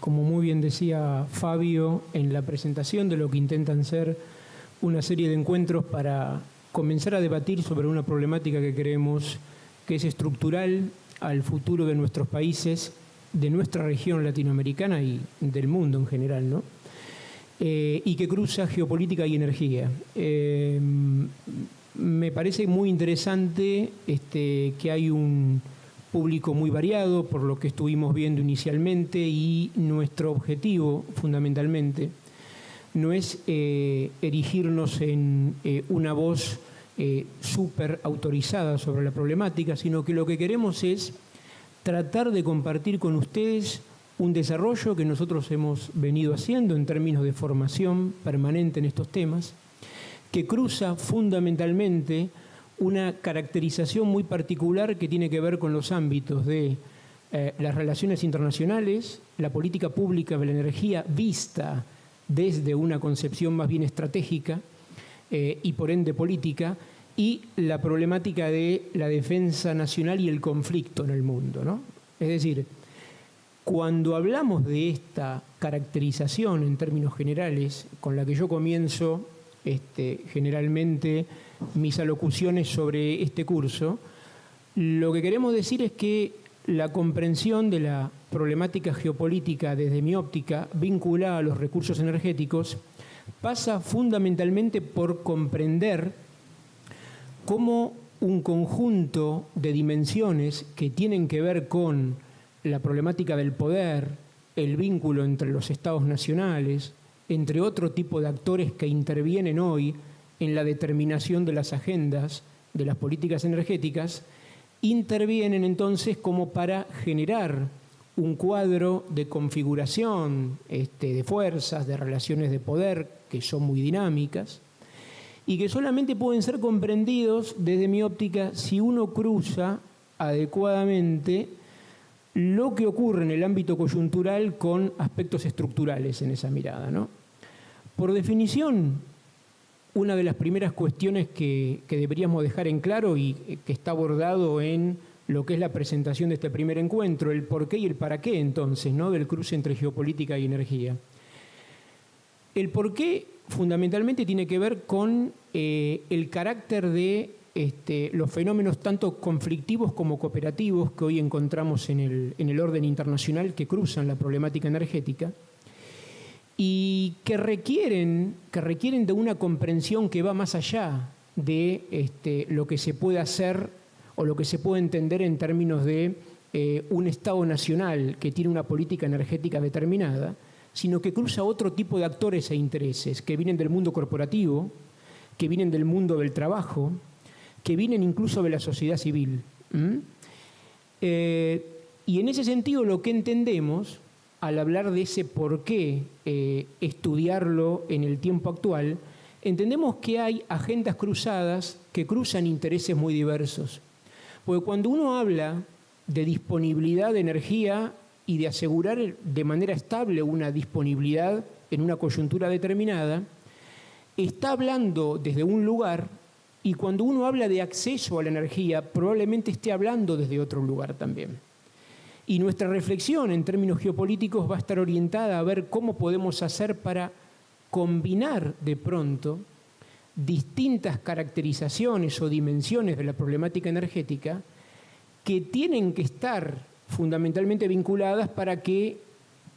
como muy bien decía Fabio en la presentación de lo que intentan ser una serie de encuentros para comenzar a debatir sobre una problemática que creemos que es estructural al futuro de nuestros países, de nuestra región latinoamericana y del mundo en general, ¿no? Y que cruza geopolítica y energía. Me parece muy interesante que hay un público muy variado, por lo que estuvimos viendo inicialmente, y nuestro objetivo, fundamentalmente, no es erigirnos en una voz súper autorizada sobre la problemática, sino que lo que queremos es tratar de compartir con ustedes un desarrollo que nosotros hemos venido haciendo en términos de formación permanente en estos temas, que cruza fundamentalmente una caracterización muy particular que tiene que ver con los ámbitos de las relaciones internacionales, la política pública de la energía vista desde una concepción más bien estratégica y por ende política, y la problemática de la defensa nacional y el conflicto en el mundo, ¿no? Es decir, cuando hablamos de esta caracterización en términos generales, con la que yo comienzo generalmente mis alocuciones sobre este curso, lo que queremos decir es que la comprensión de la problemática geopolítica desde mi óptica vinculada a los recursos energéticos pasa fundamentalmente por comprender cómo un conjunto de dimensiones que tienen que ver con la problemática del poder, el vínculo entre los estados nacionales, entre otro tipo de actores que intervienen hoy en la determinación de las agendas de las políticas energéticas, intervienen entonces como para generar un cuadro de configuración de fuerzas, de relaciones de poder que son muy dinámicas y que solamente pueden ser comprendidos desde mi óptica si uno cruza adecuadamente lo que ocurre en el ámbito coyuntural con aspectos estructurales en esa mirada, ¿no? Por definición, una de las primeras cuestiones que deberíamos dejar en claro y que está abordado en lo que es la presentación de este primer encuentro, el por qué y el para qué entonces, ¿no?, del cruce entre geopolítica y energía. El por qué fundamentalmente tiene que ver con el carácter de los fenómenos tanto conflictivos como cooperativos que hoy encontramos en el orden internacional que cruzan la problemática energética y que requieren de una comprensión que va más allá de lo que se puede hacer o lo que se puede entender en términos de un Estado nacional que tiene una política energética determinada, sino que cruza otro tipo de actores e intereses que vienen del mundo corporativo, que vienen del mundo del trabajo, que vienen incluso de la sociedad civil. Y en ese sentido lo que entendemos al hablar de ese por qué estudiarlo en el tiempo actual, entendemos que hay agendas cruzadas que cruzan intereses muy diversos. Porque cuando uno habla de disponibilidad de energía y de asegurar de manera estable una disponibilidad en una coyuntura determinada, está hablando desde un lugar, y cuando uno habla de acceso a la energía, probablemente esté hablando desde otro lugar también. Y nuestra reflexión en términos geopolíticos va a estar orientada a ver cómo podemos hacer para combinar de pronto distintas caracterizaciones o dimensiones de la problemática energética que tienen que estar fundamentalmente vinculadas para que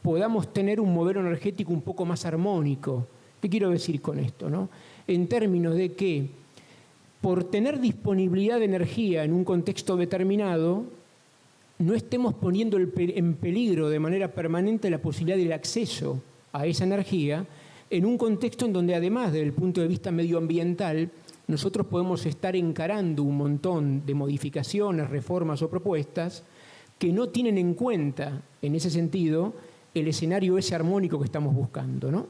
podamos tener un modelo energético un poco más armónico. ¿Qué quiero decir con esto, no? En términos de que por tener disponibilidad de energía en un contexto determinado, no estemos poniendo en peligro de manera permanente la posibilidad del acceso a esa energía en un contexto en donde además desde el punto de vista medioambiental nosotros podemos estar encarando un montón de modificaciones, reformas o propuestas que no tienen en cuenta en ese sentido el escenario ese armónico que estamos buscando, ¿no?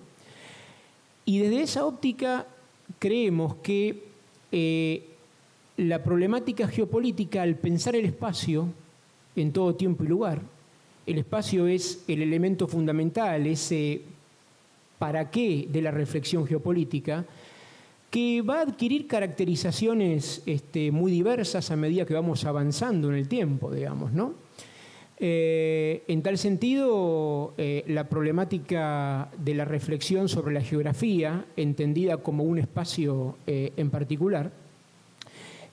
Y desde esa óptica creemos que la problemática geopolítica al pensar el espacio en todo tiempo y lugar. El espacio es el elemento fundamental, ese para qué de la reflexión geopolítica, que va a adquirir caracterizaciones muy diversas a medida que vamos avanzando en el tiempo, digamos, ¿no? En tal sentido, la problemática de la reflexión sobre la geografía, entendida como un espacio en particular,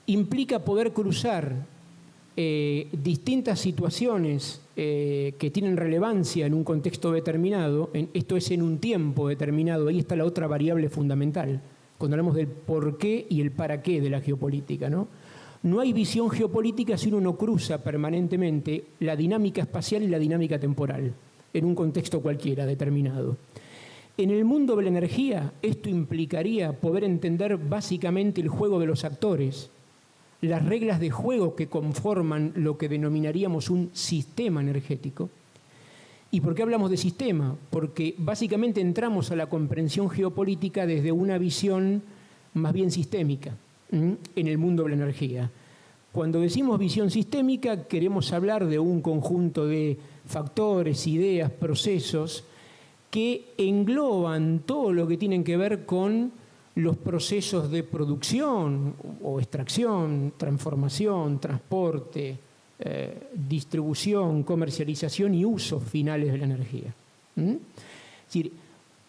implica poder cruzar distintas situaciones que tienen relevancia en un contexto determinado, esto es en un tiempo determinado, ahí está la otra variable fundamental, cuando hablamos del por qué y el para qué de la geopolítica, ¿no? No hay visión geopolítica si uno no cruza permanentemente la dinámica espacial y la dinámica temporal en un contexto cualquiera determinado. En el mundo de la energía, esto implicaría poder entender básicamente el juego de los actores, las reglas de juego que conforman lo que denominaríamos un sistema energético. ¿Y por qué hablamos de sistema? Porque básicamente entramos a la comprensión geopolítica desde una visión más bien sistémica en el mundo de la energía. Cuando decimos visión sistémica, queremos hablar de un conjunto de factores, ideas, procesos que engloban todo lo que tienen que ver con los procesos de producción o extracción, transformación, transporte, distribución, comercialización y usos finales de la energía. Es decir,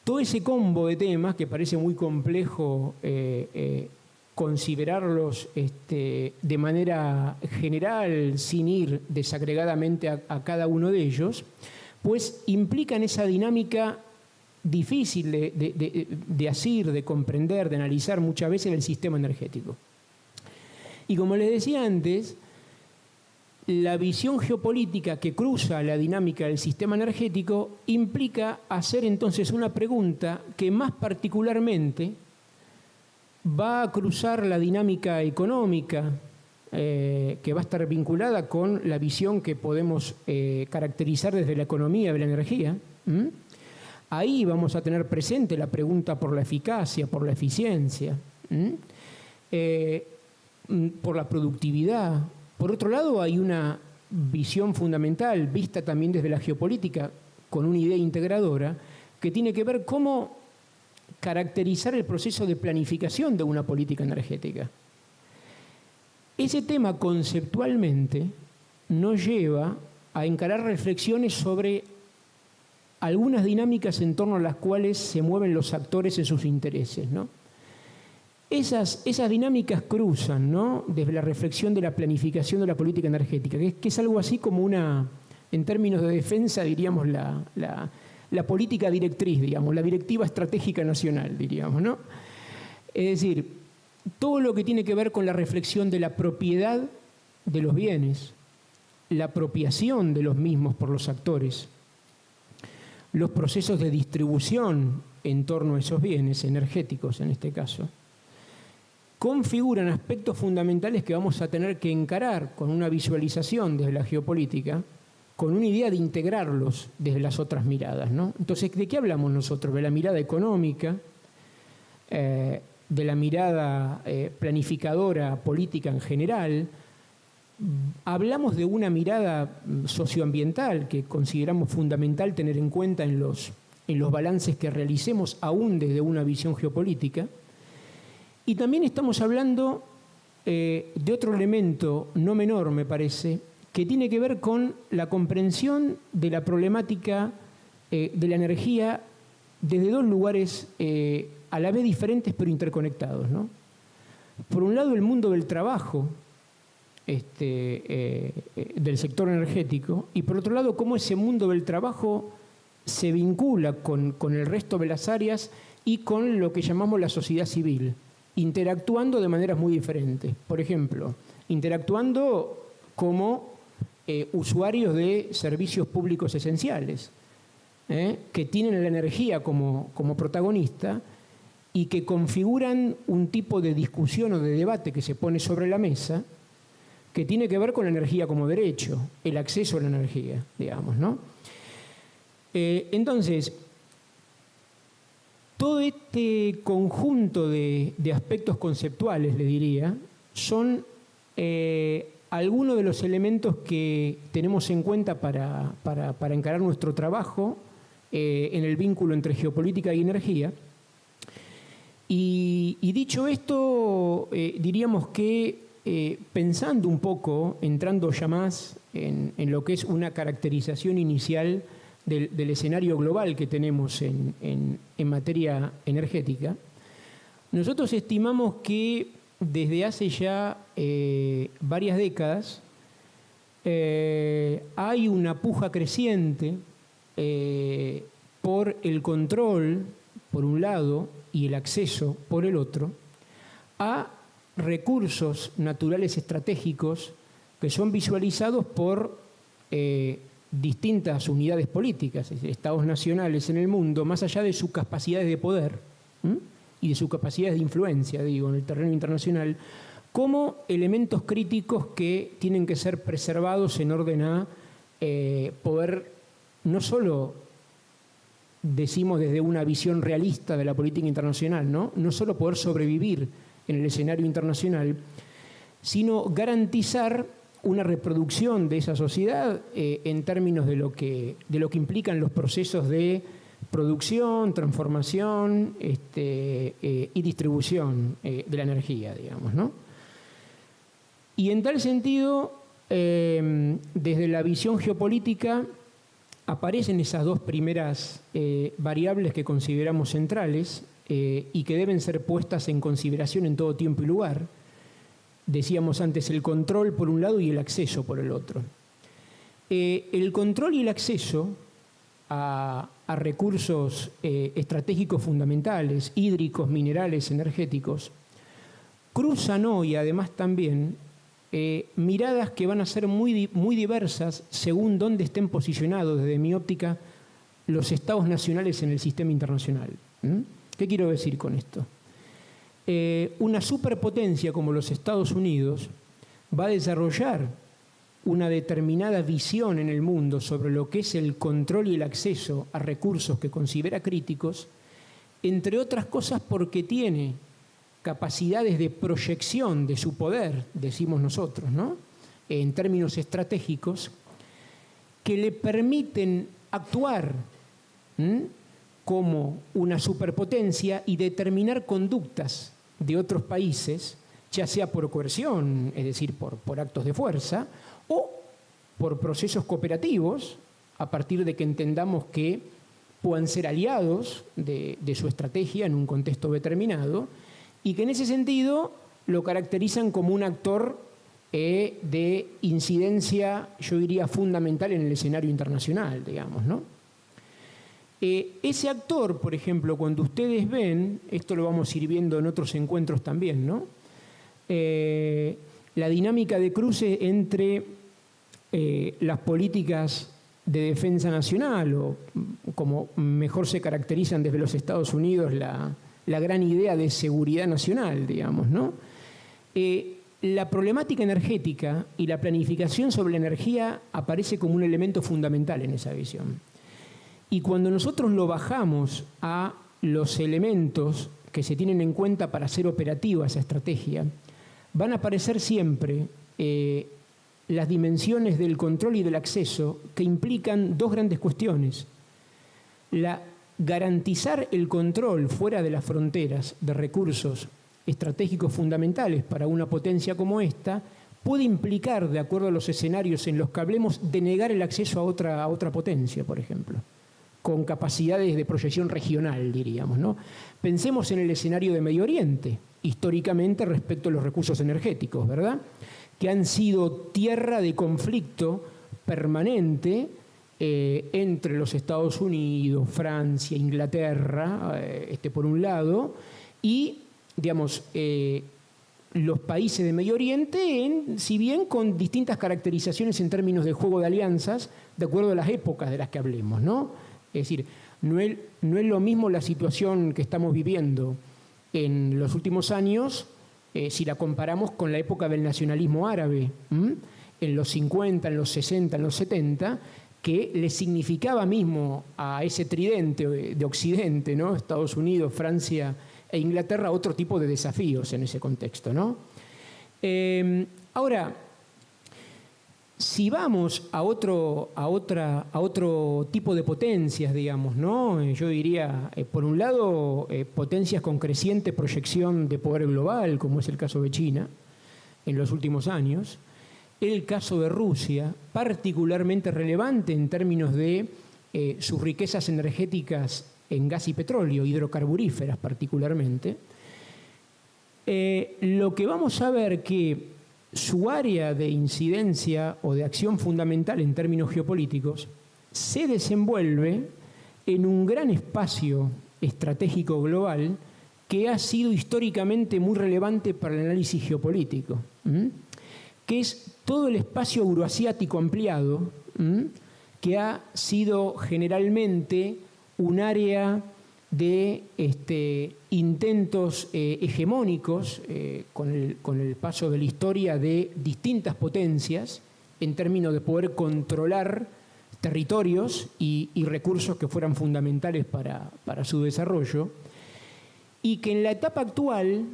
todo ese combo de temas que parece muy complejo considerarlos de manera general, sin ir desagregadamente a cada uno de ellos, pues implican esa dinámica difícil de asir, de comprender, de analizar muchas veces el sistema energético. Y como les decía antes, la visión geopolítica que cruza la dinámica del sistema energético implica hacer entonces una pregunta que más particularmente va a cruzar la dinámica económica, que va a estar vinculada con la visión que podemos caracterizar desde la economía de la energía. Ahí vamos a tener presente la pregunta por la eficacia, por la eficiencia, por la productividad. Por otro lado, hay una visión fundamental, vista también desde la geopolítica, con una idea integradora, que tiene que ver cómo caracterizar el proceso de planificación de una política energética. Ese tema conceptualmente nos lleva a encarar reflexiones sobre algunas dinámicas en torno a las cuales se mueven los actores en sus intereses, ¿no? Esas dinámicas cruzan, ¿no?, desde la reflexión de la planificación de la política energética, que es algo así como en términos de defensa, diríamos, la política directriz, digamos, la directiva estratégica nacional, diríamos, ¿no? Es decir, todo lo que tiene que ver con la reflexión de la propiedad de los bienes, la apropiación de los mismos por los actores, los procesos de distribución en torno a esos bienes energéticos, en este caso, configuran aspectos fundamentales que vamos a tener que encarar con una visualización desde la geopolítica, con una idea de integrarlos desde las otras miradas, ¿no? Entonces, ¿de qué hablamos nosotros? De la mirada económica, de la mirada planificadora política en general. Hablamos de una mirada socioambiental que consideramos fundamental tener en cuenta en los balances que realicemos aún desde una visión geopolítica. Y también estamos hablando de otro elemento no menor, me parece, que tiene que ver con la comprensión de la problemática de la energía desde dos lugares a la vez diferentes pero interconectados, ¿no? Por un lado, el mundo del trabajo del sector energético, y por otro lado, cómo ese mundo del trabajo se vincula con el resto de las áreas y con lo que llamamos la sociedad civil, interactuando de maneras muy diferentes. Por ejemplo, interactuando como usuarios de servicios públicos esenciales, que tienen la energía como protagonista y que configuran un tipo de discusión o de debate que se pone sobre la mesa que tiene que ver con la energía como derecho, el acceso a la energía, digamos, ¿no? Entonces, todo este conjunto de aspectos conceptuales, le diría, son algunos de los elementos que tenemos en cuenta para encarar nuestro trabajo en el vínculo entre geopolítica y energía. Y dicho esto, diríamos que pensando un poco, entrando ya más en lo que es una caracterización inicial del escenario global que tenemos en materia energética, nosotros estimamos que desde hace ya varias décadas hay una puja creciente por el control, por un lado, y el acceso, por el otro, a recursos naturales estratégicos que son visualizados por distintas unidades políticas, estados nacionales en el mundo, más allá de sus capacidades de poder y de sus capacidades de influencia, digo, en el terreno internacional, como elementos críticos que tienen que ser preservados en orden a poder, no solo decimos desde una visión realista de la política internacional, no solo poder sobrevivir en el escenario internacional, sino garantizar una reproducción de esa sociedad en términos de lo que implican los procesos de producción, transformación y distribución de la energía, digamos, ¿no? Y en tal sentido, desde la visión geopolítica, aparecen esas dos primeras variables que consideramos centrales y que deben ser puestas en consideración en todo tiempo y lugar. Decíamos antes, el control por un lado y el acceso por el otro. El control y el acceso a recursos estratégicos fundamentales, hídricos, minerales, energéticos, cruzan hoy además también miradas que van a ser muy, muy diversas según dónde estén posicionados, desde mi óptica, los estados nacionales en el sistema internacional. ¿Qué quiero decir con esto? Una superpotencia como los Estados Unidos va a desarrollar una determinada visión en el mundo sobre lo que es el control y el acceso a recursos que considera críticos, entre otras cosas porque tiene capacidades de proyección de su poder, decimos nosotros, ¿no?, en términos estratégicos, que le permiten actuar como una superpotencia y determinar conductas de otros países, ya sea por coerción, es decir, por actos de fuerza, o por procesos cooperativos, a partir de que entendamos que puedan ser aliados de su estrategia en un contexto determinado, y que en ese sentido lo caracterizan como un actor de incidencia, yo diría, fundamental en el escenario internacional, digamos, ¿no? Ese actor, por ejemplo, cuando ustedes ven, esto lo vamos a ir viendo en otros encuentros también, ¿no?, la dinámica de cruce entre las políticas de defensa nacional, o como mejor se caracterizan desde los Estados Unidos, la gran idea de seguridad nacional, digamos, ¿no? La problemática energética y la planificación sobre la energía aparece como un elemento fundamental en esa visión. Y cuando nosotros lo bajamos a los elementos que se tienen en cuenta para hacer operativa esa estrategia, van a aparecer siempre las dimensiones del control y del acceso que implican dos grandes cuestiones. Garantizar el control fuera de las fronteras de recursos estratégicos fundamentales para una potencia como esta puede implicar, de acuerdo a los escenarios en los que hablemos, denegar el acceso a otra potencia, por ejemplo, con capacidades de proyección regional, diríamos, ¿no? Pensemos en el escenario de Medio Oriente, históricamente respecto a los recursos energéticos, ¿verdad?, que han sido tierra de conflicto permanente entre los Estados Unidos, Francia, Inglaterra, por un lado, y, digamos, los países de Medio Oriente, si bien con distintas caracterizaciones en términos de juego de alianzas, de acuerdo a las épocas de las que hablemos, ¿no? Es decir, no es lo mismo la situación que estamos viviendo en los últimos años si la comparamos con la época del nacionalismo árabe, en los 50, en los 60, en los 70, que le significaba mismo a ese tridente de Occidente, ¿no?, Estados Unidos, Francia e Inglaterra, otro tipo de desafíos en ese contexto, ¿no? Ahora, si vamos a otro tipo de potencias, digamos, ¿no?, yo diría, por un lado, potencias con creciente proyección de poder global, como es el caso de China, en los últimos años. El caso de Rusia, particularmente relevante en términos de sus riquezas energéticas en gas y petróleo, hidrocarburíferas particularmente. Lo que vamos a ver que su área de incidencia o de acción fundamental en términos geopolíticos se desenvuelve en un gran espacio estratégico global que ha sido históricamente muy relevante para el análisis geopolítico, que es todo el espacio euroasiático ampliado, que ha sido generalmente un área de intentos hegemónicos con el paso de la historia de distintas potencias en términos de poder controlar territorios y recursos que fueran fundamentales para su desarrollo, y que en la etapa actual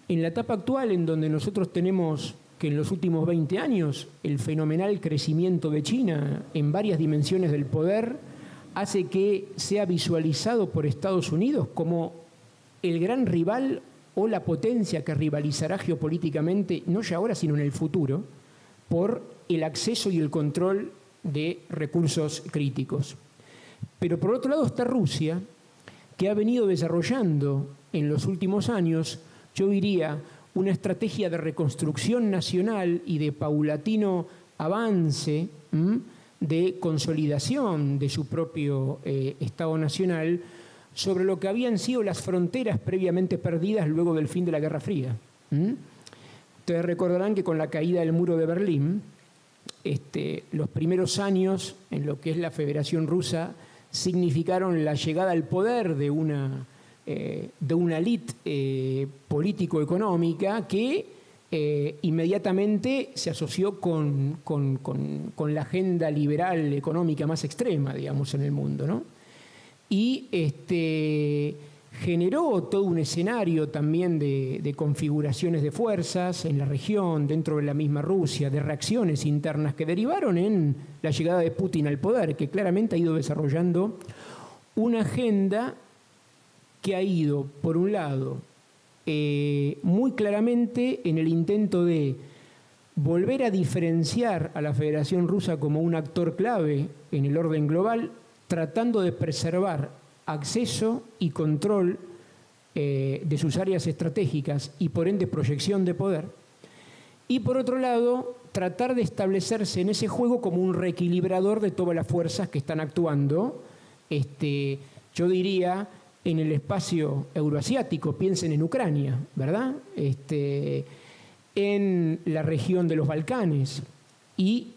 en donde nosotros tenemos que en los últimos 20 años el fenomenal crecimiento de China en varias dimensiones del poder hace que sea visualizado por Estados Unidos como el gran rival o la potencia que rivalizará geopolíticamente, no ya ahora, sino en el futuro, por el acceso y el control de recursos críticos. Pero por otro lado está Rusia, que ha venido desarrollando en los últimos años, yo diría, una estrategia de reconstrucción nacional y de paulatino avance, de consolidación de su propio Estado nacional sobre lo que habían sido las fronteras previamente perdidas luego del fin de la Guerra Fría. Ustedes recordarán que con la caída del muro de Berlín, los primeros años en lo que es la Federación Rusa significaron la llegada al poder de una élite político-económica que inmediatamente se asoció con la agenda liberal económica más extrema, digamos, en el mundo, ¿no? Y generó todo un escenario también de configuraciones de fuerzas en la región, dentro de la misma Rusia, de reacciones internas que derivaron en la llegada de Putin al poder, que claramente ha ido desarrollando una agenda que ha ido, por un lado, muy claramente en el intento de volver a diferenciar a la Federación Rusa como un actor clave en el orden global, tratando de preservar acceso y control de sus áreas estratégicas y por ende proyección de poder. Y por otro lado, tratar de establecerse en ese juego como un reequilibrador de todas las fuerzas que están actuando, yo diría, en el espacio euroasiático, piensen en Ucrania, ¿verdad? En la región de los Balcanes y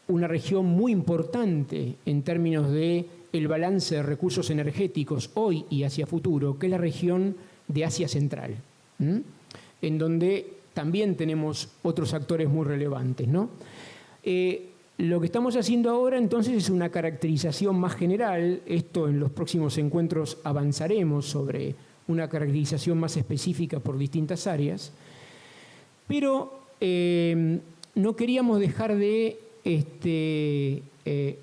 una región muy importante en términos de el balance de recursos energéticos hoy y hacia futuro, que es la región de Asia Central, en donde también tenemos otros actores muy relevantes, ¿no? Lo que estamos haciendo ahora entonces es una caracterización más general. Esto en los próximos encuentros avanzaremos sobre una caracterización más específica por distintas áreas, pero no queríamos dejar de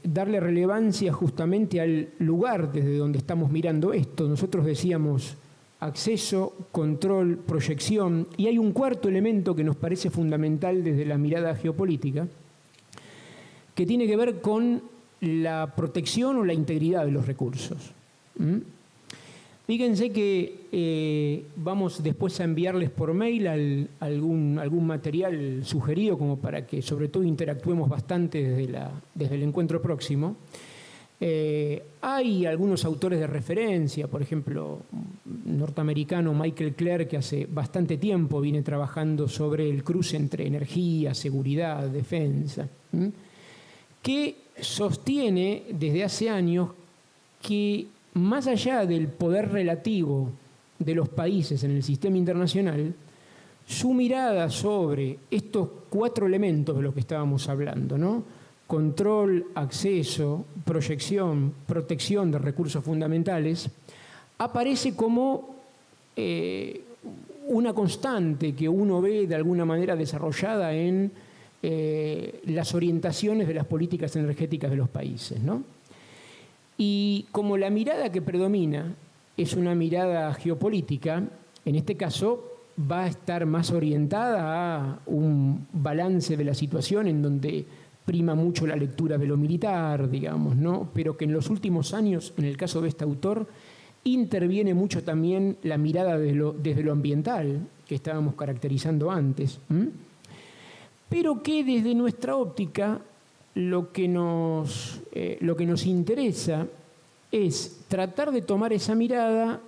darle relevancia justamente al lugar desde donde estamos mirando esto. Nosotros decíamos acceso, control, proyección, y hay un cuarto elemento que nos parece fundamental desde la mirada geopolítica, que tiene que ver con la protección o la integridad de los recursos. Fíjense que vamos después a enviarles por mail algún material sugerido como para que sobre todo interactuemos bastante desde el encuentro próximo. Hay algunos autores de referencia, por ejemplo, norteamericano Michael Clerc, que hace bastante tiempo viene trabajando sobre el cruce entre energía, seguridad, defensa, que sostiene desde hace años que más allá del poder relativo de los países en el sistema internacional, su mirada sobre estos cuatro elementos de los que estábamos hablando, ¿no? Control, acceso, proyección, protección de recursos fundamentales, aparece como una constante que uno ve de alguna manera desarrollada en las orientaciones de las políticas energéticas de los países, ¿no? Y como la mirada que predomina es una mirada geopolítica, en este caso va a estar más orientada a un balance de la situación en donde prima mucho la lectura de lo militar, digamos, ¿no? Pero que en los últimos años, en el caso de este autor, interviene mucho también la mirada desde lo ambiental, que estábamos caracterizando antes. Pero que desde nuestra óptica lo que nos interesa es tratar de tomar esa mirada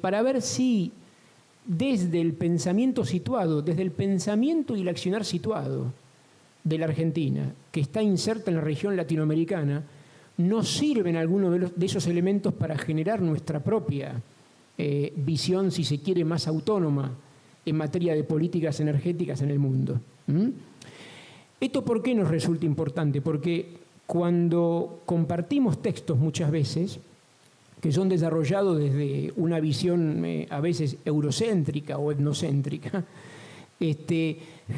para ver si desde el pensamiento situado, desde el pensamiento y el accionar situado de la Argentina, que está inserta en la región latinoamericana, nos sirven algunos de esos elementos para generar nuestra propia visión, si se quiere, más autónoma en materia de políticas energéticas en el mundo. ¿Esto por qué nos resulta importante? Porque cuando compartimos textos muchas veces, que son desarrollados desde una visión a veces eurocéntrica o etnocéntrica,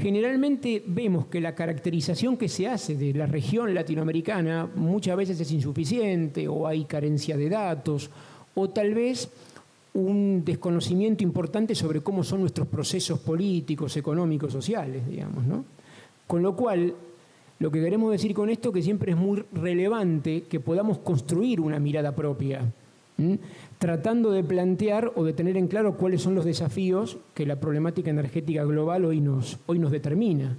generalmente vemos que la caracterización que se hace de la región latinoamericana muchas veces es insuficiente, o hay carencia de datos, o tal vez un desconocimiento importante sobre cómo son nuestros procesos políticos, económicos, sociales, digamos, ¿no? Con lo cual, lo que queremos decir con esto es que siempre es muy relevante que podamos construir una mirada propia, tratando de plantear o de tener en claro cuáles son los desafíos que la problemática energética global hoy nos determina.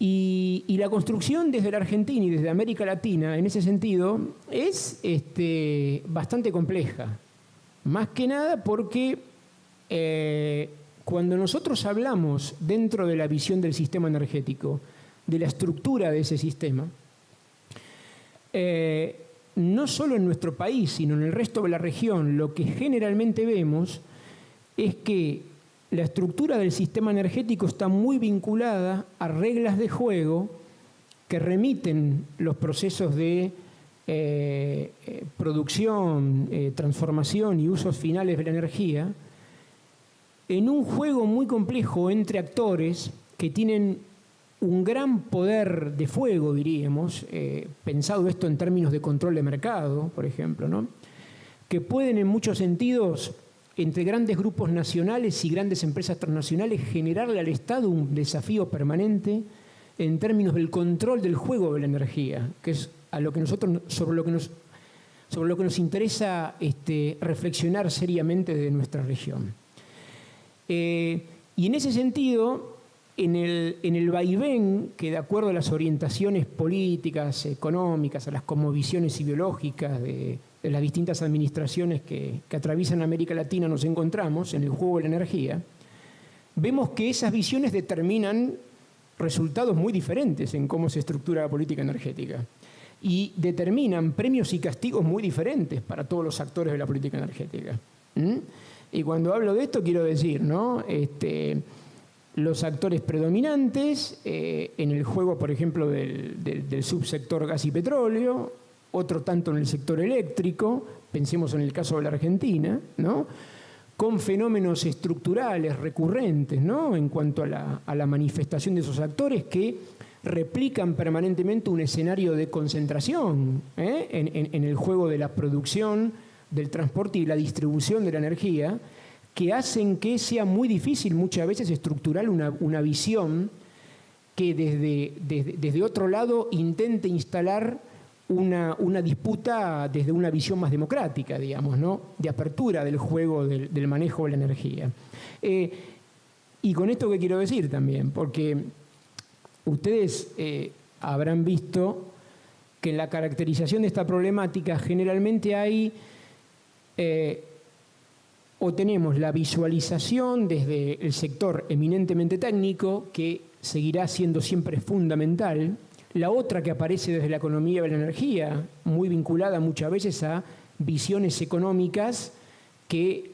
Y la construcción desde la Argentina y desde América Latina, en ese sentido, es bastante compleja. Más que nada porque cuando nosotros hablamos dentro de la visión del sistema energético, de la estructura de ese sistema, no solo en nuestro país, sino en el resto de la región, lo que generalmente vemos es que la estructura del sistema energético está muy vinculada a reglas de juego que remiten los procesos de producción, transformación y usos finales de la energía, en un juego muy complejo entre actores que tienen un gran poder de fuego, diríamos, pensado esto en términos de control de mercado, por ejemplo, ¿no? Que pueden en muchos sentidos, entre grandes grupos nacionales y grandes empresas transnacionales, generarle al Estado un desafío permanente en términos del control del juego de la energía, que es a lo que nosotros, sobre lo que nos interesa reflexionar seriamente de nuestra región. Y en ese sentido, en el vaivén que, de acuerdo a las orientaciones políticas, económicas, a las cosmovisiones ideológicas de las distintas administraciones que atraviesan América Latina nos encontramos en el juego de la energía, vemos que esas visiones determinan resultados muy diferentes en cómo se estructura la política energética y determinan premios y castigos muy diferentes para todos los actores de la política energética. Y cuando hablo de esto quiero decir, ¿no? Los actores predominantes en el juego, por ejemplo, del subsector gas y petróleo, otro tanto en el sector eléctrico, pensemos en el caso de la Argentina, ¿no? Con fenómenos estructurales recurrentes, ¿no? En cuanto a la manifestación de esos actores que replican permanentemente un escenario de concentración en el juego de la producción, del transporte y la distribución de la energía, que hacen que sea muy difícil muchas veces estructurar una visión que desde otro lado intente instalar una disputa desde una visión más democrática, digamos, ¿no? De apertura del juego del manejo de la energía. Y con esto qué quiero decir también, porque ustedes habrán visto que en la caracterización de esta problemática generalmente hay o tenemos la visualización desde el sector eminentemente técnico, que seguirá siendo siempre fundamental, la otra que aparece desde la economía de la energía, muy vinculada muchas veces a visiones económicas que,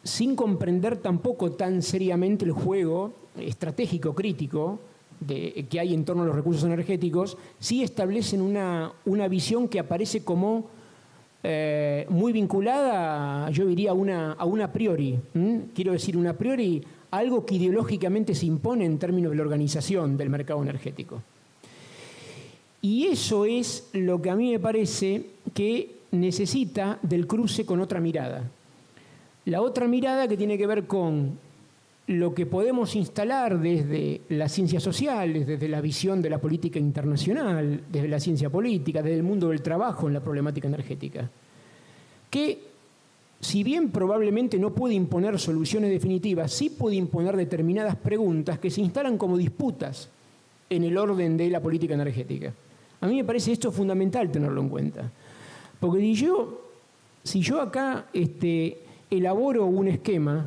sin comprender tampoco tan seriamente el juego estratégico crítico que hay en torno a los recursos energéticos, sí establecen una visión que aparece como muy vinculada, yo diría, a una priori. Quiero decir, una priori, algo que ideológicamente se impone en términos de la organización del mercado energético. Y eso es lo que a mí me parece que necesita del cruce con otra mirada. La otra mirada que tiene que ver con lo que podemos instalar desde las ciencias sociales, desde la visión de la política internacional, desde la ciencia política, desde el mundo del trabajo en la problemática energética, que si bien probablemente no puede imponer soluciones definitivas, sí puede imponer determinadas preguntas que se instalan como disputas en el orden de la política energética. A mí me parece esto fundamental tenerlo en cuenta, porque si yo acá elaboro un esquema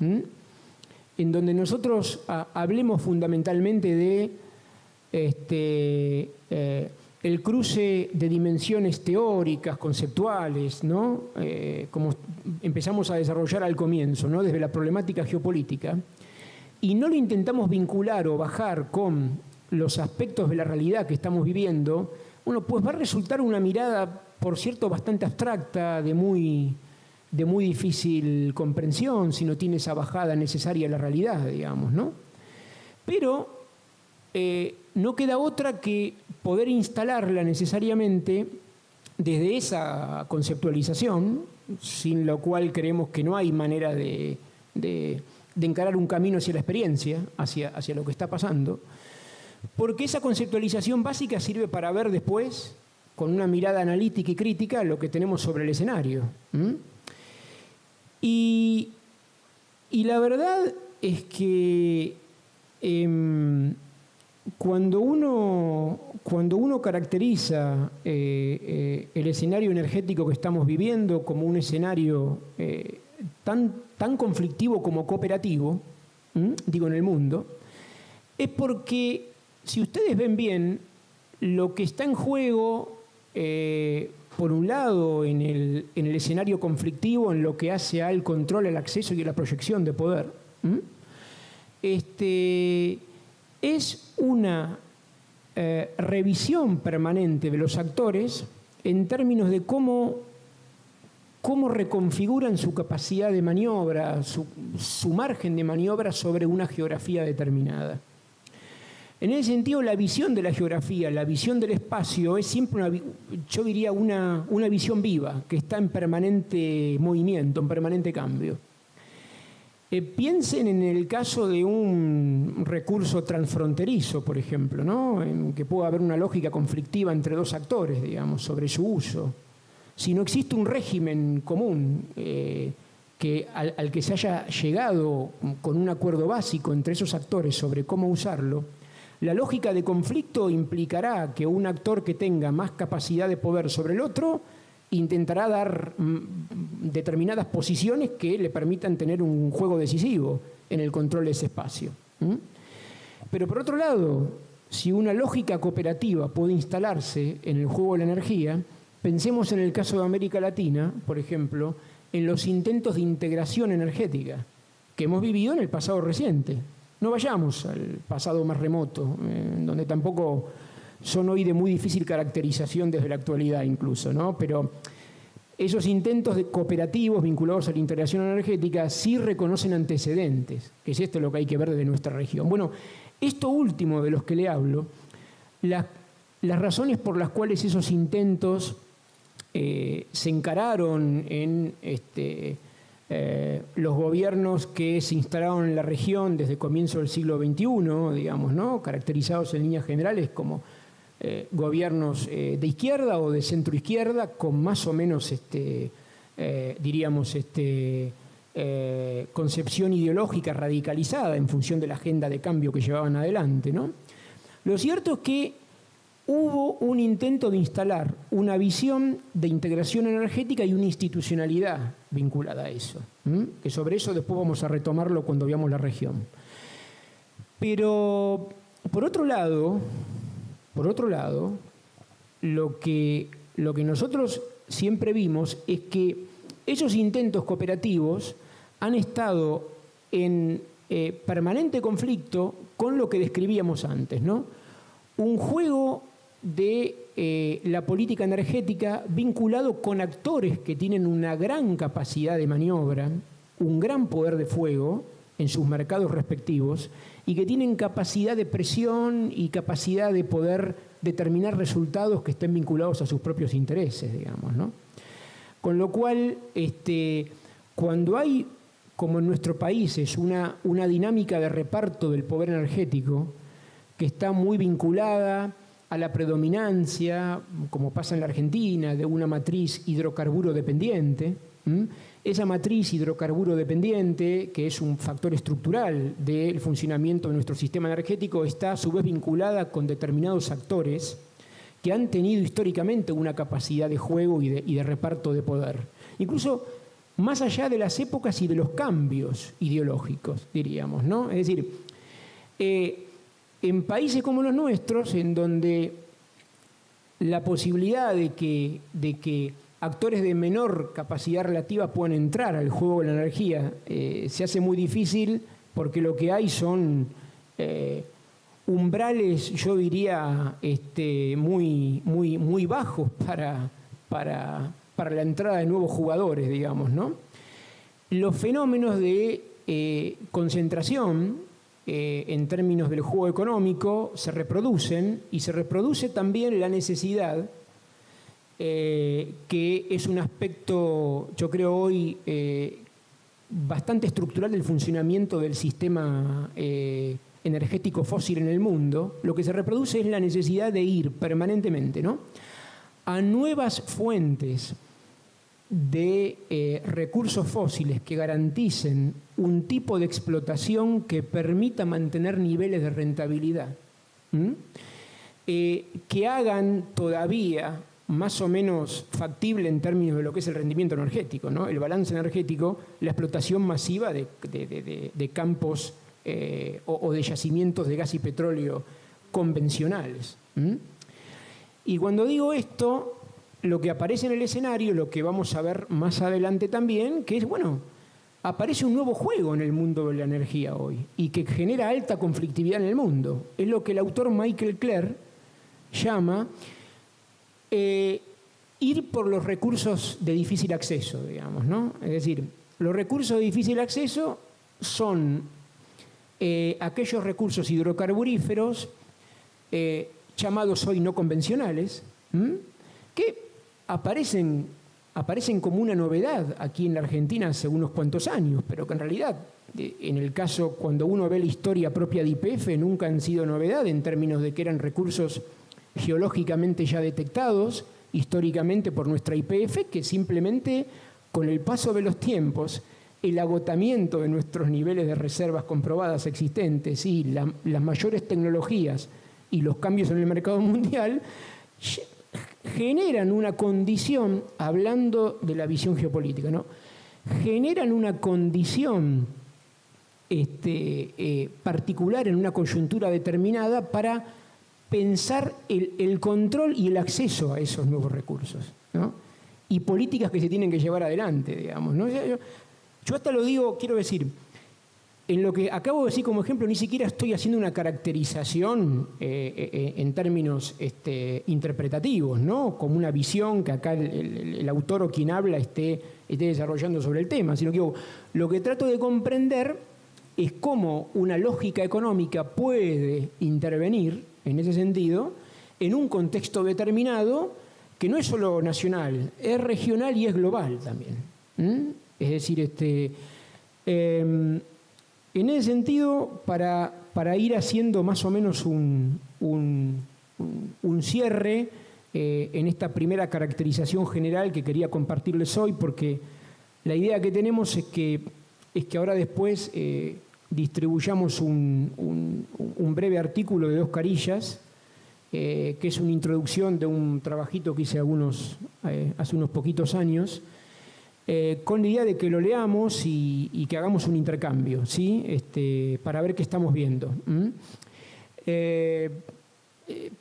en donde nosotros hablemos fundamentalmente de el cruce de dimensiones teóricas, conceptuales, ¿no? Como empezamos a desarrollar al comienzo, ¿no? Desde la problemática geopolítica, y no lo intentamos vincular o bajar con los aspectos de la realidad que estamos viviendo, bueno, pues va a resultar una mirada, por cierto, bastante abstracta, de muy difícil comprensión, si no tiene esa bajada necesaria a la realidad, digamos, ¿no? Pero no queda otra que poder instalarla necesariamente desde esa conceptualización, sin lo cual creemos que no hay manera de encarar un camino hacia la experiencia, hacia lo que está pasando, porque esa conceptualización básica sirve para ver después, con una mirada analítica y crítica, lo que tenemos sobre el escenario. Y la verdad es que cuando uno caracteriza el escenario energético que estamos viviendo como un escenario tan conflictivo como cooperativo, digo en el mundo, es porque, si ustedes ven bien, lo que está en juego, por un lado, en el escenario conflictivo, en lo que hace al control, al acceso y a la proyección de poder, es una revisión permanente de los actores en términos de cómo reconfiguran su capacidad de maniobra, su margen de maniobra sobre una geografía determinada. En ese sentido, la visión de la geografía, la visión del espacio, es siempre, yo diría, una visión viva, que está en permanente movimiento, en permanente cambio. Piensen en el caso de un recurso transfronterizo, por ejemplo, ¿no? En que pueda haber una lógica conflictiva entre dos actores, digamos, sobre su uso. Si no existe un régimen común al que se haya llegado con un acuerdo básico entre esos actores sobre cómo usarlo, la lógica de conflicto implicará que un actor que tenga más capacidad de poder sobre el otro intentará dar determinadas posiciones que le permitan tener un juego decisivo en el control de ese espacio. Pero por otro lado, si una lógica cooperativa puede instalarse en el juego de la energía, pensemos en el caso de América Latina, por ejemplo, en los intentos de integración energética que hemos vivido en el pasado reciente. No vayamos al pasado más remoto, donde tampoco son hoy de muy difícil caracterización desde la actualidad incluso, ¿no? Pero esos intentos de cooperativos vinculados a la integración energética sí reconocen antecedentes, que es esto lo que hay que ver desde nuestra región. Bueno, esto último de los que le hablo, las razones por las cuales esos intentos se encararon en los gobiernos que se instalaron en la región desde el comienzo del siglo XXI, digamos, ¿no? Caracterizados en líneas generales como gobiernos de izquierda o de centroizquierda, con más o menos, concepción ideológica radicalizada en función de la agenda de cambio que llevaban adelante, ¿no? Lo cierto es que hubo un intento de instalar una visión de integración energética y una institucionalidad vinculada a eso, que sobre eso después vamos a retomarlo cuando veamos la región. Pero, por otro lado, lo que nosotros siempre vimos es que esos intentos cooperativos han estado en permanente conflicto con lo que describíamos antes, ¿no? Un juego de la política energética vinculado con actores que tienen una gran capacidad de maniobra, un gran poder de fuego en sus mercados respectivos y que tienen capacidad de presión y capacidad de poder determinar resultados que estén vinculados a sus propios intereses, digamos, ¿no? Con lo cual, cuando hay, como en nuestro país, es una dinámica de reparto del poder energético que está muy vinculada a la predominancia, como pasa en la Argentina, de una matriz hidrocarburo dependiente. Esa matriz hidrocarburo dependiente, que es un factor estructural del funcionamiento de nuestro sistema energético, está a su vez vinculada con determinados actores que han tenido históricamente una capacidad de juego y de reparto de poder. Incluso más allá de las épocas y de los cambios ideológicos, diríamos, ¿no? Es decir, en países como los nuestros, en donde la posibilidad de que actores de menor capacidad relativa puedan entrar al juego de la energía se hace muy difícil, porque lo que hay son umbrales, yo diría, muy bajos para la entrada de nuevos jugadores, digamos, ¿no? Los fenómenos de concentración en términos del juego económico se reproducen, y se reproduce también la necesidad, que es un aspecto, yo creo hoy, bastante estructural del funcionamiento del sistema energético fósil en el mundo. Lo que se reproduce es la necesidad de ir permanentemente, ¿no?, a nuevas fuentes de recursos fósiles que garanticen un tipo de explotación que permita mantener niveles de rentabilidad, que hagan todavía más o menos factible en términos de lo que es el rendimiento energético, ¿no?, el balance energético, la explotación masiva de campos o de yacimientos de gas y petróleo convencionales. Y cuando digo esto, lo que aparece en el escenario, lo que vamos a ver más adelante también, que es, bueno, aparece un nuevo juego en el mundo de la energía hoy y que genera alta conflictividad en el mundo. Es lo que el autor Michael Clerc llama ir por los recursos de difícil acceso, digamos, ¿no? Es decir, los recursos de difícil acceso son aquellos recursos hidrocarburíferos llamados hoy no convencionales, que aparecen como una novedad aquí en la Argentina hace unos cuantos años, pero que en realidad, en el caso, cuando uno ve la historia propia de YPF, nunca han sido novedad en términos de que eran recursos geológicamente ya detectados históricamente por nuestra YPF, que simplemente con el paso de los tiempos, el agotamiento de nuestros niveles de reservas comprobadas existentes y las mayores tecnologías y los cambios en el mercado mundial generan una condición, hablando de la visión geopolítica, ¿no?, generan una condición particular en una coyuntura determinada para pensar el control y el acceso a esos nuevos recursos, ¿no?, y políticas que se tienen que llevar adelante, digamos, ¿no? Yo hasta lo digo, quiero decir, en lo que acabo de decir como ejemplo, ni siquiera estoy haciendo una caracterización en términos interpretativos, ¿no?, como una visión que acá el autor o quien habla esté desarrollando sobre el tema, sino que lo que trato de comprender es cómo una lógica económica puede intervenir, en ese sentido, en un contexto determinado que no es solo nacional, es regional y es global también. Es decir, en ese sentido, para ir haciendo más o menos un cierre en esta primera caracterización general que quería compartirles hoy, porque la idea que tenemos es que ahora después distribuyamos un breve artículo de 2 carillas, que es una introducción de un trabajito que hice hace unos poquitos años, con la idea de que lo leamos y que hagamos un intercambio, ¿sí?, para ver qué estamos viendo.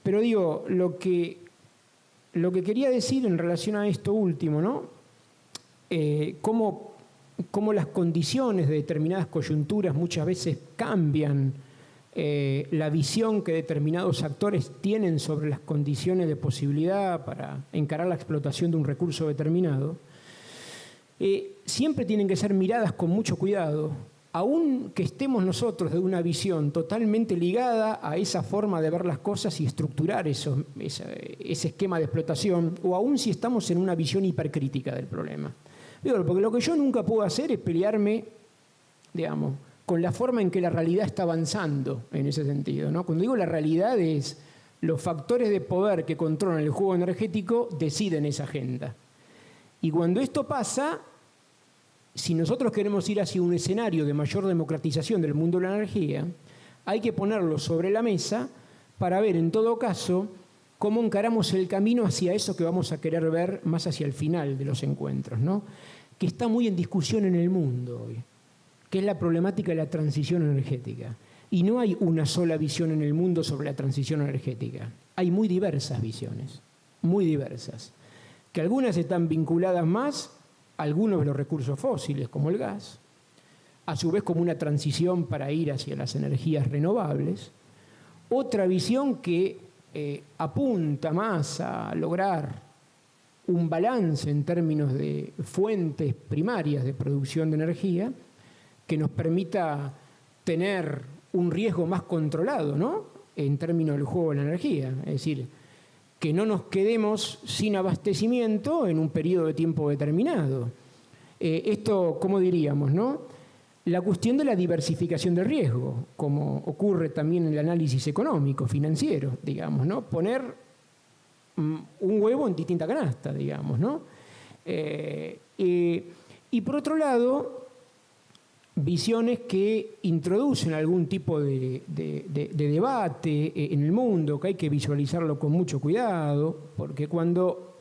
Pero digo, lo que quería decir en relación a esto último, ¿no?, cómo las condiciones de determinadas coyunturas muchas veces cambian la visión que determinados actores tienen sobre las condiciones de posibilidad para encarar la explotación de un recurso determinado, siempre tienen que ser miradas con mucho cuidado, aun que estemos nosotros de una visión totalmente ligada a esa forma de ver las cosas y estructurar ese esquema de explotación, o aun si estamos en una visión hipercrítica del problema. Digo, porque lo que yo nunca puedo hacer es pelearme, digamos, con la forma en que la realidad está avanzando en ese sentido, ¿no? Cuando digo la realidad es los factores de poder que controlan el juego energético deciden esa agenda. Y cuando esto pasa, si nosotros queremos ir hacia un escenario de mayor democratización del mundo de la energía, hay que ponerlo sobre la mesa para ver, en todo caso, cómo encaramos el camino hacia eso que vamos a querer ver más hacia el final de los encuentros, ¿no? Que está muy en discusión en el mundo hoy, que es la problemática de la transición energética. Y no hay una sola visión en el mundo sobre la transición energética. Hay muy diversas visiones, muy diversas, que algunas están vinculadas más a algunos de los recursos fósiles, como el gas, a su vez como una transición para ir hacia las energías renovables. Otra visión que apunta más a lograr un balance en términos de fuentes primarias de producción de energía que nos permita tener un riesgo más controlado, ¿no? En términos del juego de la energía. Es decir, que no nos quedemos sin abastecimiento en un periodo de tiempo determinado. Esto, ¿cómo diríamos, no? La cuestión de la diversificación del riesgo, como ocurre también en el análisis económico, financiero, digamos, ¿no? Poner un huevo en distinta canasta, digamos, ¿no? Y por otro lado, visiones que introducen algún tipo de debate en el mundo, que hay que visualizarlo con mucho cuidado, porque cuando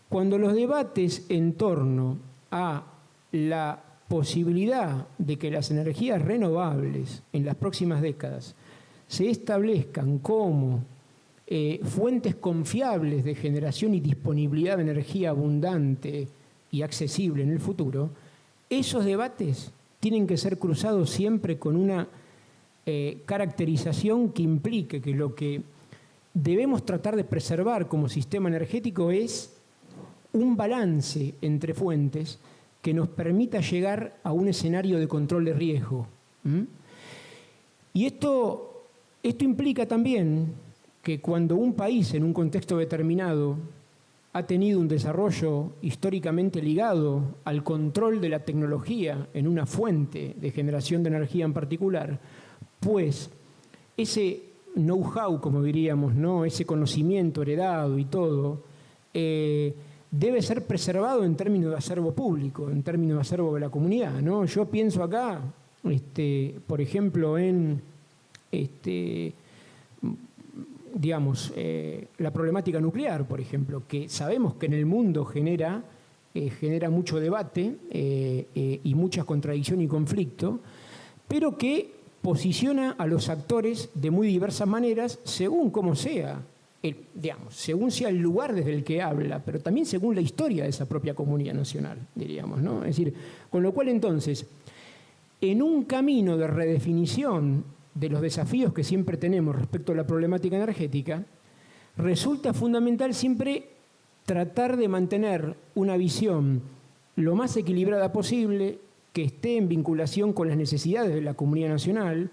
los debates en torno a la posibilidad de que las energías renovables en las próximas décadas se establezcan como fuentes confiables de generación y disponibilidad de energía abundante y accesible en el futuro, esos debates tienen que ser cruzados siempre con una caracterización que implique que lo que debemos tratar de preservar como sistema energético es un balance entre fuentes que nos permita llegar a un escenario de control de riesgo. Y esto implica también que cuando un país en un contexto determinado ha tenido un desarrollo históricamente ligado al control de la tecnología en una fuente de generación de energía en particular, pues ese know-how, como diríamos, ¿no? Ese conocimiento heredado y todo, debe ser preservado en términos de acervo público, en términos de acervo de la comunidad, ¿no? Yo pienso acá, por ejemplo, en digamos, la problemática nuclear, por ejemplo, que sabemos que en el mundo genera mucho debate y mucha contradicción y conflicto, pero que posiciona a los actores de muy diversas maneras según cómo sea, digamos, según sea el lugar desde el que habla, pero también según la historia de esa propia comunidad nacional, diríamos, ¿no? Es decir, con lo cual entonces, en un camino de redefinición de los desafíos que siempre tenemos respecto a la problemática energética, resulta fundamental siempre tratar de mantener una visión lo más equilibrada posible, que esté en vinculación con las necesidades de la comunidad nacional,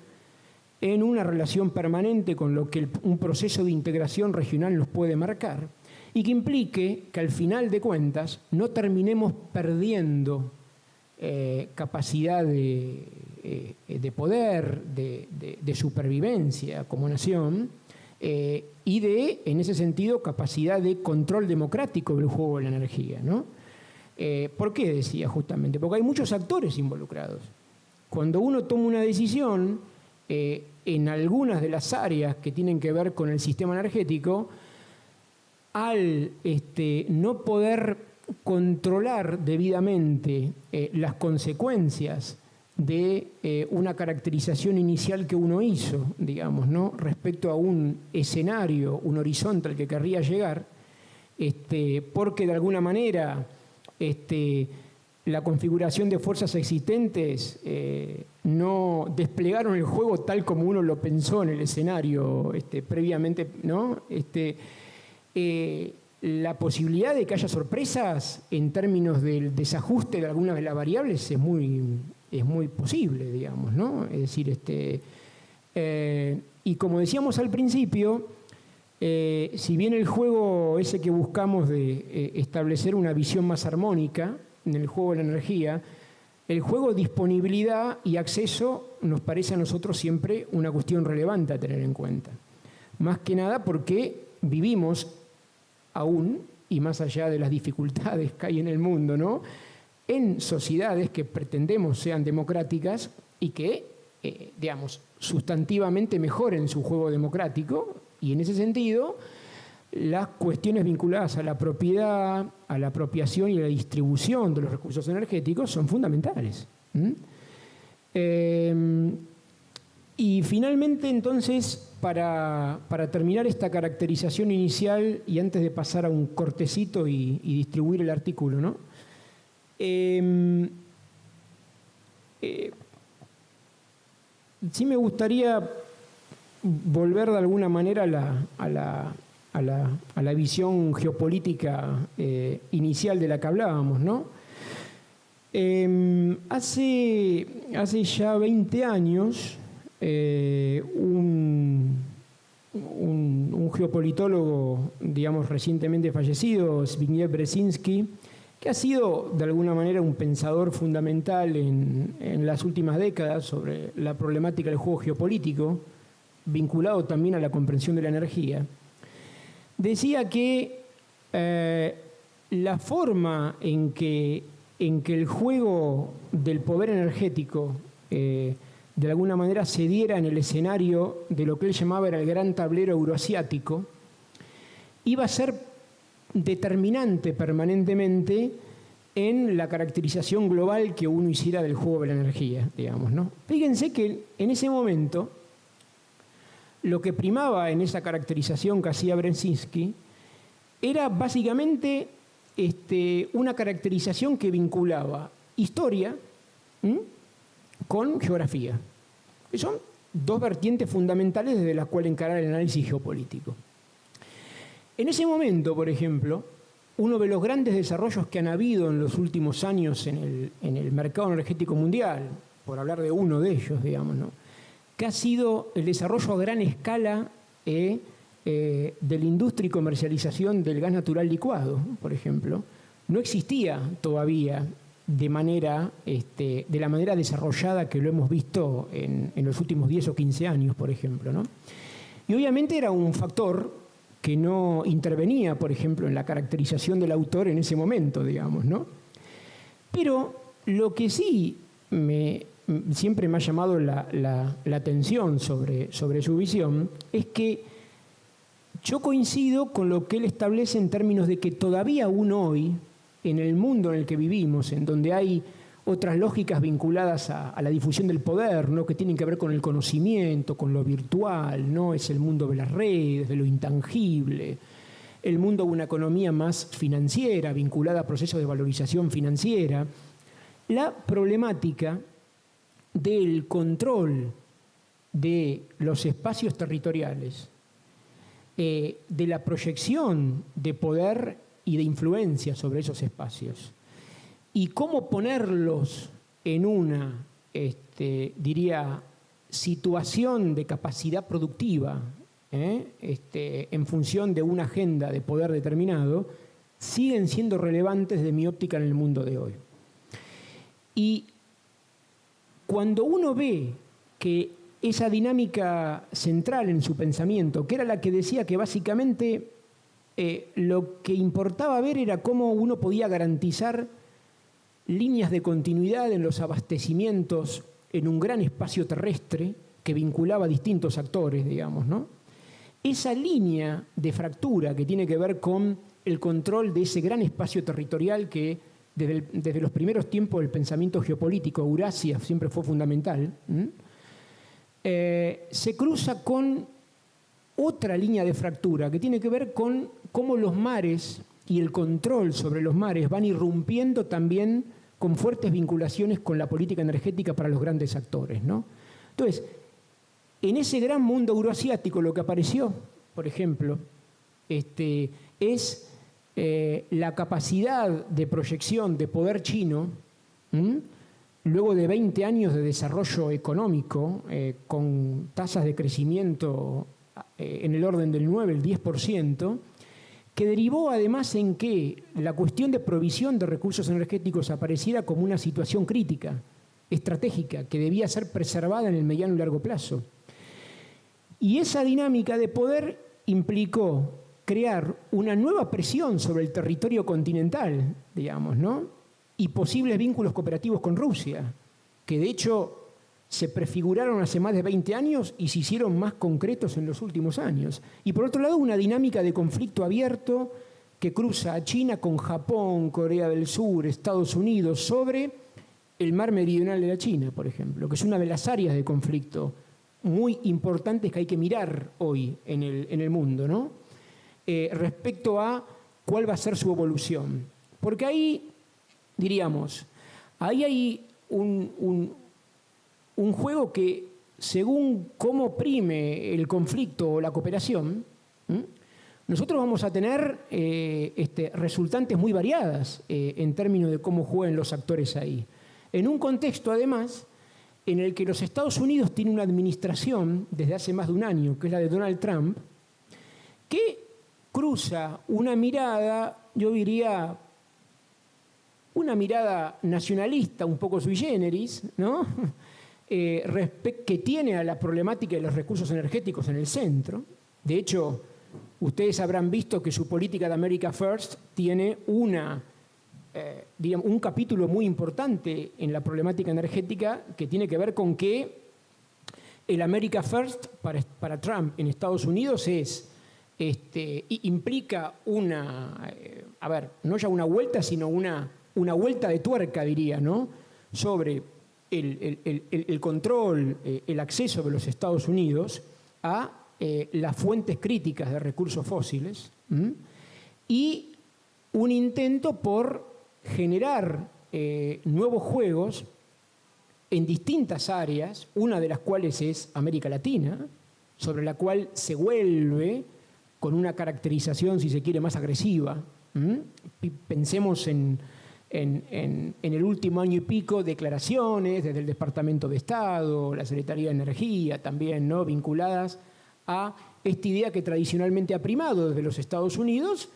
en una relación permanente con lo que un proceso de integración regional nos puede marcar, y que implique que al final de cuentas no terminemos perdiendo capacidad de poder, de supervivencia como nación, y en ese sentido, capacidad de control democrático del juego de la energía, ¿no? ¿Por qué decía justamente? Porque hay muchos actores involucrados. Cuando uno toma una decisión en algunas de las áreas que tienen que ver con el sistema energético, al no poder controlar debidamente las consecuencias de una caracterización inicial que uno hizo, digamos, ¿no? Respecto a un escenario, un horizonte al que querría llegar, porque de alguna manera la configuración de fuerzas existentes no desplegaron el juego tal como uno lo pensó en el escenario previamente, ¿no? La posibilidad de que haya sorpresas en términos del desajuste de algunas de las variables es muy posible, digamos, ¿no? Es decir, y como decíamos al principio, si bien el juego ese que buscamos de establecer una visión más armónica en el juego de la energía, el juego disponibilidad y acceso nos parece a nosotros siempre una cuestión relevante a tener en cuenta. Más que nada porque vivimos aún, y más allá de las dificultades que hay en el mundo, ¿no?, en sociedades que pretendemos sean democráticas y que, digamos, sustantivamente mejoren su juego democrático, y en ese sentido las cuestiones vinculadas a la propiedad, a la apropiación y a la distribución de los recursos energéticos son fundamentales. Y finalmente, entonces, para terminar esta caracterización inicial y antes de pasar a un cortecito y distribuir el artículo, ¿no?, sí me gustaría volver de alguna manera a la visión geopolítica inicial de la que hablábamos, ¿no? Hace ya 20 años, un geopolitólogo, digamos, recientemente fallecido, Zbigniew Brzezinski, que ha sido de alguna manera un pensador fundamental en las últimas décadas sobre la problemática del juego geopolítico, vinculado también a la comprensión de la energía, decía que la forma en que el juego del poder energético de alguna manera se diera en el escenario de lo que él llamaba era el gran tablero euroasiático, iba a ser determinante permanentemente en la caracterización global que uno hiciera del juego de la energía, digamos, ¿no? Fíjense que en ese momento lo que primaba en esa caracterización que hacía Brzezinski era básicamente una caracterización que vinculaba historia con geografía, que son dos vertientes fundamentales desde las cuales encarar el análisis geopolítico. En ese momento, por ejemplo, uno de los grandes desarrollos que han habido en los últimos años en el mercado energético mundial, por hablar de uno de ellos, digamos, ¿no?, que ha sido el desarrollo a gran escala de la industria y comercialización del gas natural licuado, por ejemplo, no existía todavía de la manera desarrollada que lo hemos visto en los últimos 10 o 15 años, por ejemplo, ¿no? Y obviamente era un factor que no intervenía, por ejemplo, en la caracterización del autor en ese momento, digamos, ¿no? Pero lo que sí siempre me ha llamado la atención sobre su visión es que yo coincido con lo que él establece en términos de que todavía aún hoy, en el mundo en el que vivimos, en donde hay otras lógicas vinculadas a la difusión del poder, ¿no?, que tienen que ver con el conocimiento, con lo virtual, ¿no? Es el mundo de las redes, de lo intangible, el mundo de una economía más financiera, vinculada a procesos de valorización financiera. La problemática del control de los espacios territoriales, de la proyección de poder y de influencia sobre esos espacios, y cómo ponerlos en una, diría, situación de capacidad productiva, en función de una agenda de poder determinado, siguen siendo relevantes desde mi óptica en el mundo de hoy. Y cuando uno ve que esa dinámica central en su pensamiento, que era la que decía que básicamente lo que importaba ver era cómo uno podía garantizar líneas de continuidad en los abastecimientos en un gran espacio terrestre que vinculaba a distintos actores, digamos, ¿no? Esa línea de fractura que tiene que ver con el control de ese gran espacio territorial que desde los primeros tiempos del pensamiento geopolítico, Eurasia siempre fue fundamental, se cruza con otra línea de fractura que tiene que ver con cómo los mares y el control sobre los mares van irrumpiendo también con fuertes vinculaciones con la política energética para los grandes actores, ¿no? Entonces, en ese gran mundo euroasiático lo que apareció, por ejemplo, es la capacidad de proyección de poder chino, luego de 20 años de desarrollo económico, con tasas de crecimiento en el orden del 9, el 10%, que derivó además en que la cuestión de provisión de recursos energéticos apareciera como una situación crítica, estratégica, que debía ser preservada en el mediano y largo plazo. Y esa dinámica de poder implicó crear una nueva presión sobre el territorio continental, digamos, ¿no? Y posibles vínculos cooperativos con Rusia, que de hecho se prefiguraron hace más de 20 años y se hicieron más concretos en los últimos años. Y por otro lado, una dinámica de conflicto abierto que cruza a China con Japón, Corea del Sur, Estados Unidos, sobre el mar meridional de la China, por ejemplo, que es una de las áreas de conflicto muy importantes que hay que mirar hoy en el mundo, ¿no? Respecto a cuál va a ser su evolución. Porque ahí, diríamos, ahí hay un juego que, según cómo prime el conflicto o la cooperación, nosotros vamos a tener resultantes muy variadas en términos de cómo juegan los actores ahí. En un contexto, además, en el que los Estados Unidos tienen una administración desde hace más de un año, que es la de Donald Trump, que cruza una mirada, yo diría, una mirada nacionalista, un poco sui generis, ¿no? Que tiene a la problemática de los recursos energéticos en el centro. De hecho, ustedes habrán visto que su política de America First tiene un capítulo muy importante en la problemática energética que tiene que ver con que el America First para Trump en Estados Unidos implica no ya una vuelta, sino una vuelta de tuerca, diría, ¿no? Sobre el control, el acceso de los Estados Unidos a las fuentes críticas de recursos fósiles y un intento por generar nuevos juegos en distintas áreas, una de las cuales es América Latina, sobre la cual se vuelve con una caracterización, si se quiere, más agresiva. Pensemos en el último año y pico, declaraciones desde el Departamento de Estado, la Secretaría de Energía también, ¿no?, vinculadas a esta idea que tradicionalmente ha primado desde los Estados Unidos,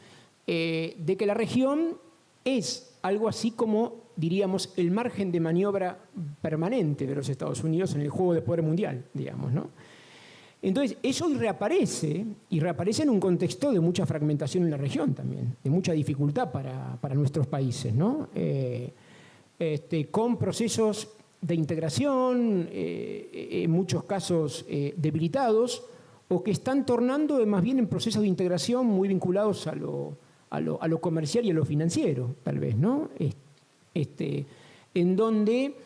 de que la región es algo así como, diríamos, el margen de maniobra permanente de los Estados Unidos en el juego de poder mundial, digamos, ¿no? Entonces, eso reaparece, y reaparece en un contexto de mucha fragmentación en la región también, de mucha dificultad para nuestros países, ¿no? Con procesos de integración, en muchos casos debilitados, o que están tornando más bien en procesos de integración muy vinculados a lo comercial y a lo financiero, tal vez, ¿no? En donde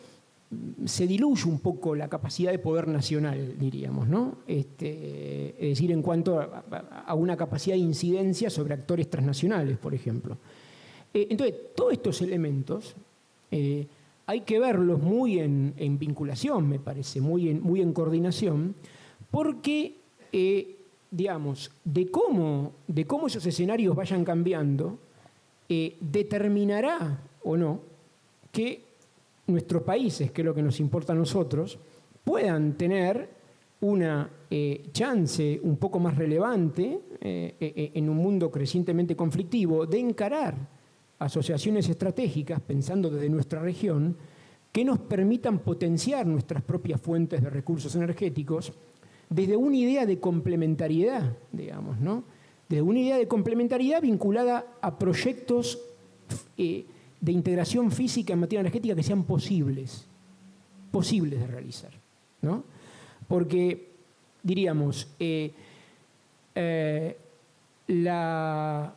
se diluye un poco la capacidad de poder nacional, diríamos, ¿no? Es decir, en cuanto a una capacidad de incidencia sobre actores transnacionales, por ejemplo. Entonces, todos estos elementos hay que verlos muy en vinculación, me parece, muy en coordinación, porque, digamos, de cómo esos escenarios vayan cambiando, determinará o no que nuestros países, que es lo que nos importa a nosotros, puedan tener una chance un poco más relevante en un mundo crecientemente conflictivo de encarar asociaciones estratégicas, pensando desde nuestra región, que nos permitan potenciar nuestras propias fuentes de recursos energéticos desde una idea de complementariedad, digamos, ¿no? Desde una idea de complementariedad vinculada a proyectos de integración física en materia energética que sean posibles de realizar, ¿no? Porque, diríamos, la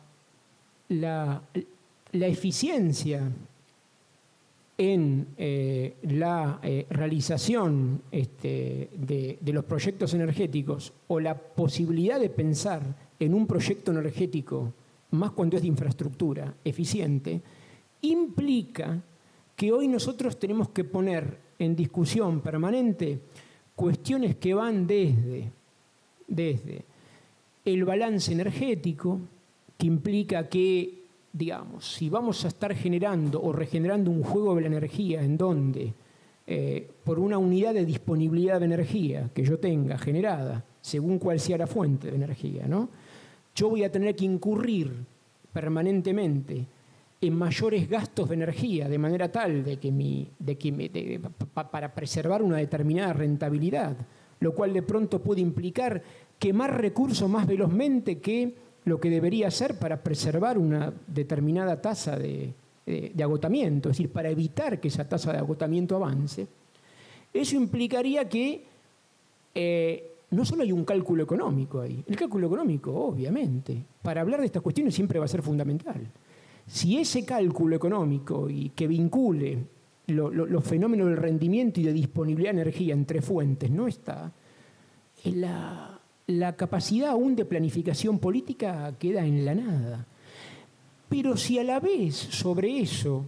eficiencia en la realización de los proyectos energéticos o la posibilidad de pensar en un proyecto energético, más cuando es de infraestructura, eficiente, implica que hoy nosotros tenemos que poner en discusión permanente cuestiones que van desde el balance energético, que implica que, digamos, si vamos a estar generando o regenerando un juego de la energía en donde, por una unidad de disponibilidad de energía que yo tenga generada, según cuál sea la fuente de energía, ¿no?, yo voy a tener que incurrir permanentemente en mayores gastos de energía, de manera tal para preservar una determinada rentabilidad, lo cual de pronto puede implicar quemar recursos más velozmente que lo que debería hacer para preservar una determinada tasa de agotamiento, es decir, para evitar que esa tasa de agotamiento avance. Eso implicaría que no solo hay un cálculo económico ahí, el cálculo económico, obviamente, para hablar de estas cuestiones siempre va a ser fundamental. Si ese cálculo económico y que vincule los fenómenos del rendimiento y de disponibilidad de energía entre fuentes no está, la capacidad aún de planificación política queda en la nada. Pero si a la vez sobre eso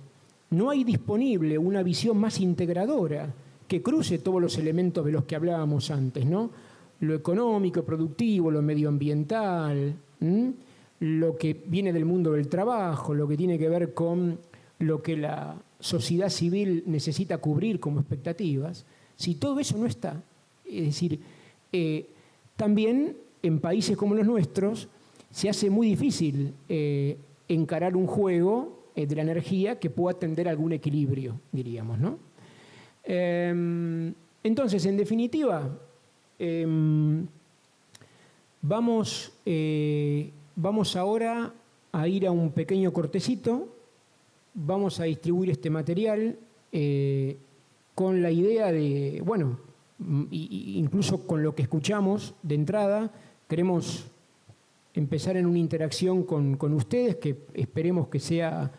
no hay disponible una visión más integradora que cruce todos los elementos de los que hablábamos antes, ¿no? Lo económico, productivo, lo medioambiental, lo que viene del mundo del trabajo, lo que tiene que ver con lo que la sociedad civil necesita cubrir como expectativas, si todo eso no está, es decir, también en países como los nuestros se hace muy difícil encarar un juego de la energía que pueda tender a algún equilibrio, diríamos, ¿no? Entonces, en definitiva, vamos ahora a ir a un pequeño cortecito, vamos a distribuir este material con la idea de, bueno, incluso con lo que escuchamos de entrada, queremos empezar en una interacción con ustedes que esperemos que sea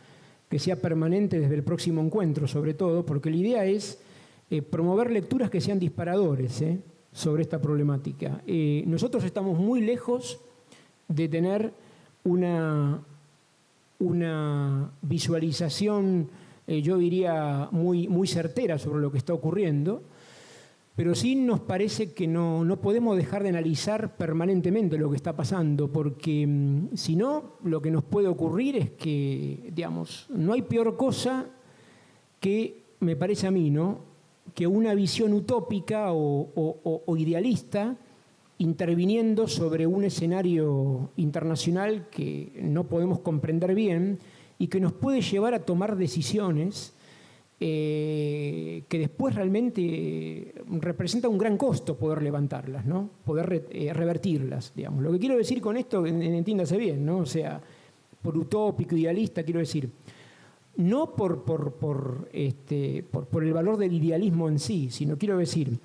permanente desde el próximo encuentro, sobre todo, porque la idea es promover lecturas que sean disparadores sobre esta problemática. Nosotros estamos muy lejos de tener una visualización, yo diría, muy certera sobre lo que está ocurriendo, pero sí nos parece que no podemos dejar de analizar permanentemente lo que está pasando, porque si no, lo que nos puede ocurrir es que, digamos, no hay peor cosa que, me parece a mí, ¿no?, que una visión utópica o idealista interviniendo sobre un escenario internacional que no podemos comprender bien y que nos puede llevar a tomar decisiones que después realmente representa un gran costo poder levantarlas, ¿no? Poder revertirlas, digamos. Lo que quiero decir con esto, entiéndase bien, ¿no? O sea, por utópico, idealista, quiero decir, no por el valor del idealismo en sí, sino quiero decir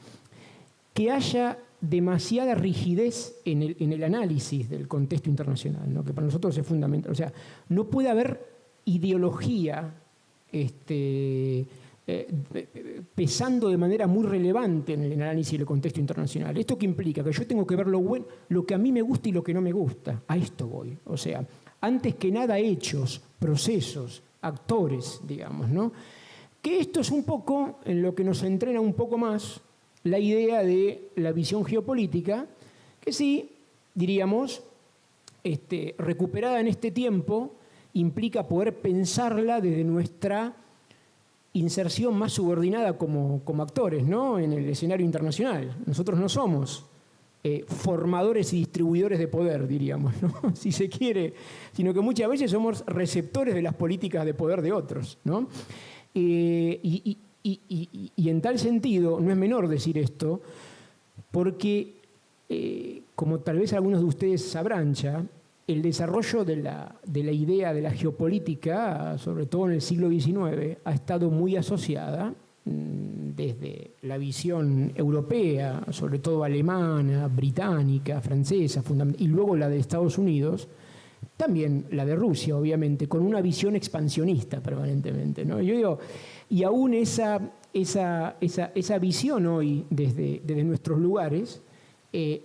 que haya demasiada rigidez en el análisis del contexto internacional, ¿no?, que para nosotros es fundamental. O sea, no puede haber ideología pesando de manera muy relevante en el análisis del contexto internacional. ¿Esto qué implica? Que yo tengo que ver lo que a mí me gusta y lo que no me gusta. A esto voy. O sea, antes que nada hechos, procesos, actores, digamos, ¿no? Que esto es un poco en lo que nos entrena un poco más la idea de la visión geopolítica, que sí, diríamos, recuperada en este tiempo, implica poder pensarla desde nuestra inserción más subordinada como actores, ¿no?, en el escenario internacional. Nosotros no somos formadores y distribuidores de poder, diríamos, ¿no?, si se quiere, sino que muchas veces somos receptores de las políticas de poder de otros, ¿no? Y en tal sentido, no es menor decir esto, porque, como tal vez algunos de ustedes sabrán ya, el desarrollo de la idea de la geopolítica, sobre todo en el siglo XIX, ha estado muy asociada desde la visión europea, sobre todo alemana, británica, francesa, y luego la de Estados Unidos, también la de Rusia, obviamente, con una visión expansionista permanentemente, ¿no? Yo digo, y aún esa visión hoy desde nuestros lugares,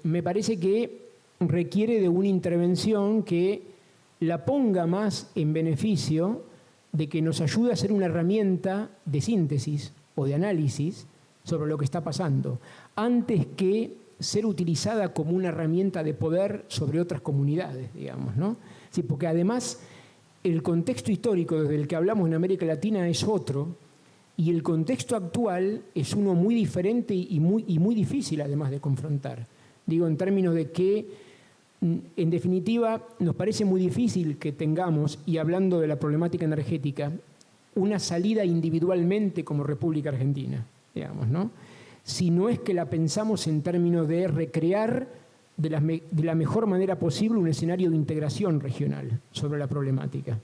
me parece que requiere de una intervención que la ponga más en beneficio de que nos ayude a ser una herramienta de síntesis o de análisis sobre lo que está pasando, antes que ser utilizada como una herramienta de poder sobre otras comunidades, digamos, ¿no? Sí, porque además el contexto histórico desde el que hablamos en América Latina es otro, y el contexto actual es uno muy diferente y muy difícil además de confrontar. Digo, en términos de que En definitiva, nos parece muy difícil que tengamos, y hablando de la problemática energética, una salida individualmente como República Argentina, digamos, ¿no? Si no es que la pensamos en términos de recrear de la mejor manera posible un escenario de integración regional sobre la problemática.